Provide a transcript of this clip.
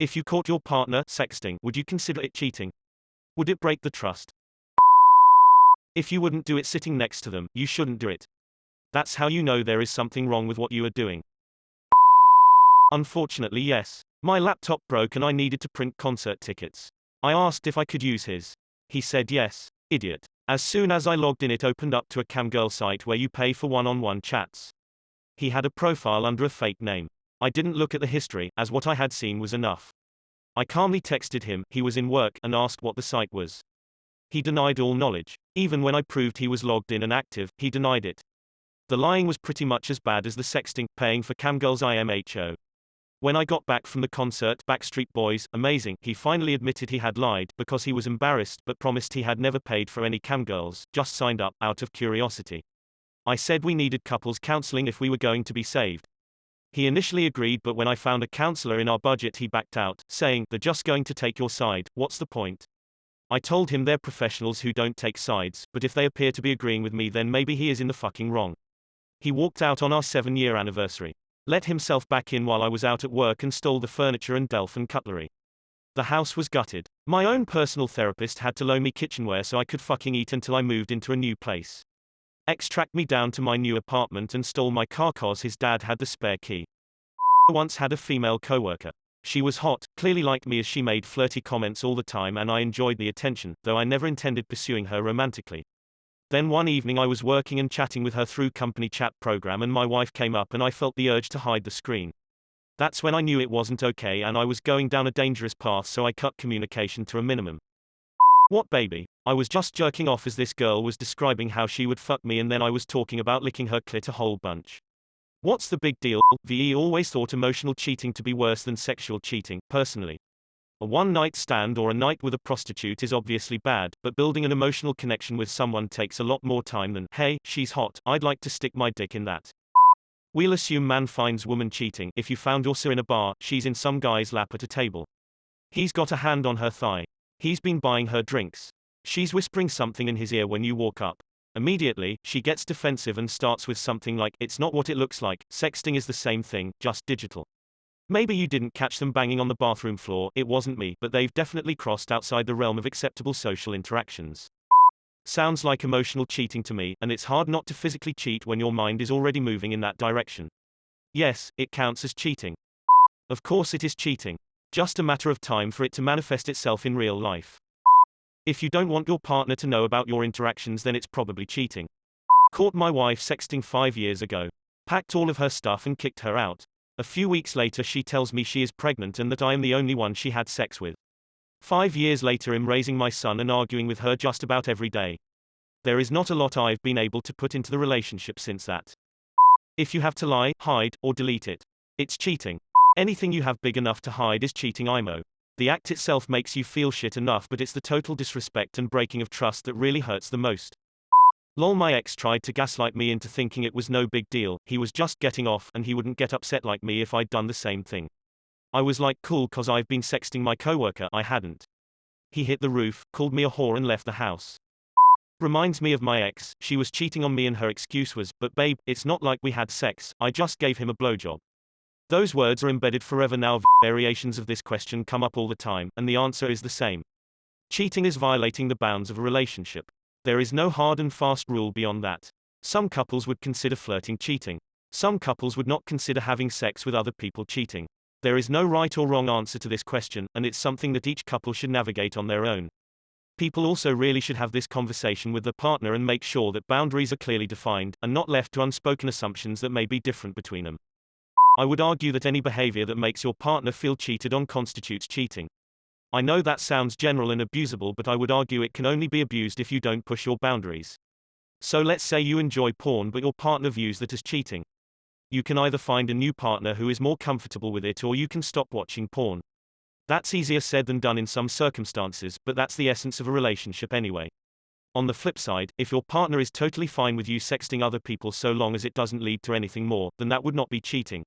If you caught your partner sexting, would you consider it cheating? Would it break the trust? If you wouldn't do it sitting next to them, you shouldn't do it. That's how you know there is something wrong with what you are doing. Unfortunately, yes. My laptop broke and I needed to print concert tickets. I asked if I could use his. He said yes. Idiot. As soon as I logged in, it opened up to a camgirl site where you pay for one-on-one chats. He had a profile under a fake name. I didn't look at the history, as what I had seen was enough. I calmly texted him, he was in work, and asked what the site was. He denied all knowledge. Even when I proved he was logged in and active, he denied it. The lying was pretty much as bad as the sexting, paying for camgirls IMHO. When I got back from the concert, Backstreet Boys, amazing, he finally admitted he had lied, because he was embarrassed, but promised he had never paid for any camgirls, just signed up, out of curiosity. I said we needed couples counseling if we were going to be saved. He initially agreed, but when I found a counselor in our budget he backed out, saying, they're just going to take your side, what's the point? I told him they're professionals who don't take sides, but if they appear to be agreeing with me then maybe he is in the fucking wrong. He walked out on our 7-year anniversary. Let himself back in while I was out at work and stole the furniture and Delph and cutlery. The house was gutted. My own personal therapist had to loan me kitchenware so I could fucking eat until I moved into a new place. Ex tracked me down to my new apartment and stole my car cause his dad had the spare key. Once had a female coworker. She was hot, clearly liked me as she made flirty comments all the time and I enjoyed the attention, though I never intended pursuing her romantically. Then one evening I was working and chatting with her through company chat program and my wife came up and I felt the urge to hide the screen. That's when I knew it wasn't okay and I was going down a dangerous path, so I cut communication to a minimum. What baby? I was just jerking off as this girl was describing how she would fuck me and then I was talking about licking her clit a whole bunch. What's the big deal? VE always thought emotional cheating to be worse than sexual cheating, personally. A one-night stand or a night with a prostitute is obviously bad, but building an emotional connection with someone takes a lot more time than, hey, she's hot, I'd like to stick my dick in that. We'll assume man finds woman cheating. If you found yourself in a bar, she's in some guy's lap at a table. He's got a hand on her thigh. He's been buying her drinks. She's whispering something in his ear when you walk up. Immediately, she gets defensive and starts with something like, it's not what it looks like. Sexting is the same thing, just digital. Maybe you didn't catch them banging on the bathroom floor, it wasn't me, but they've definitely crossed outside the realm of acceptable social interactions. Sounds like emotional cheating to me, and it's hard not to physically cheat when your mind is already moving in that direction. Yes, it counts as cheating. Of course it is cheating. Just a matter of time for it to manifest itself in real life. If you don't want your partner to know about your interactions, then it's probably cheating. Caught my wife sexting 5 years ago. Packed all of her stuff and kicked her out. A few weeks later she tells me she is pregnant and that I am the only one she had sex with. 5 years later I'm raising my son and arguing with her just about every day. There is not a lot I've been able to put into the relationship since that. If you have to lie, hide, or delete it, it's cheating. Anything you have big enough to hide is cheating IMO. The act itself makes you feel shit enough, but it's the total disrespect and breaking of trust that really hurts the most. Lol, my ex tried to gaslight me into thinking it was no big deal, he was just getting off and he wouldn't get upset like me if I'd done the same thing. I was like, cool, cause I've been sexting my coworker. I hadn't. He hit the roof, called me a whore and left the house. Reminds me of my ex, she was cheating on me and her excuse was, but babe, it's not like we had sex, I just gave him a blowjob. Those words are embedded forever now. Variations of this question come up all the time, and the answer is the same. Cheating is violating the bounds of a relationship. There is no hard and fast rule beyond that. Some couples would consider flirting cheating. Some couples would not consider having sex with other people cheating. There is no right or wrong answer to this question, and it's something that each couple should navigate on their own. People also really should have this conversation with their partner and make sure that boundaries are clearly defined, and not left to unspoken assumptions that may be different between them. I would argue that any behavior that makes your partner feel cheated on constitutes cheating. I know that sounds general and abusable, but I would argue it can only be abused if you don't push your boundaries. So let's say you enjoy porn but your partner views that as cheating. You can either find a new partner who is more comfortable with it, or you can stop watching porn. That's easier said than done in some circumstances, but that's the essence of a relationship anyway. On the flip side, if your partner is totally fine with you sexting other people so long as it doesn't lead to anything more, then that would not be cheating.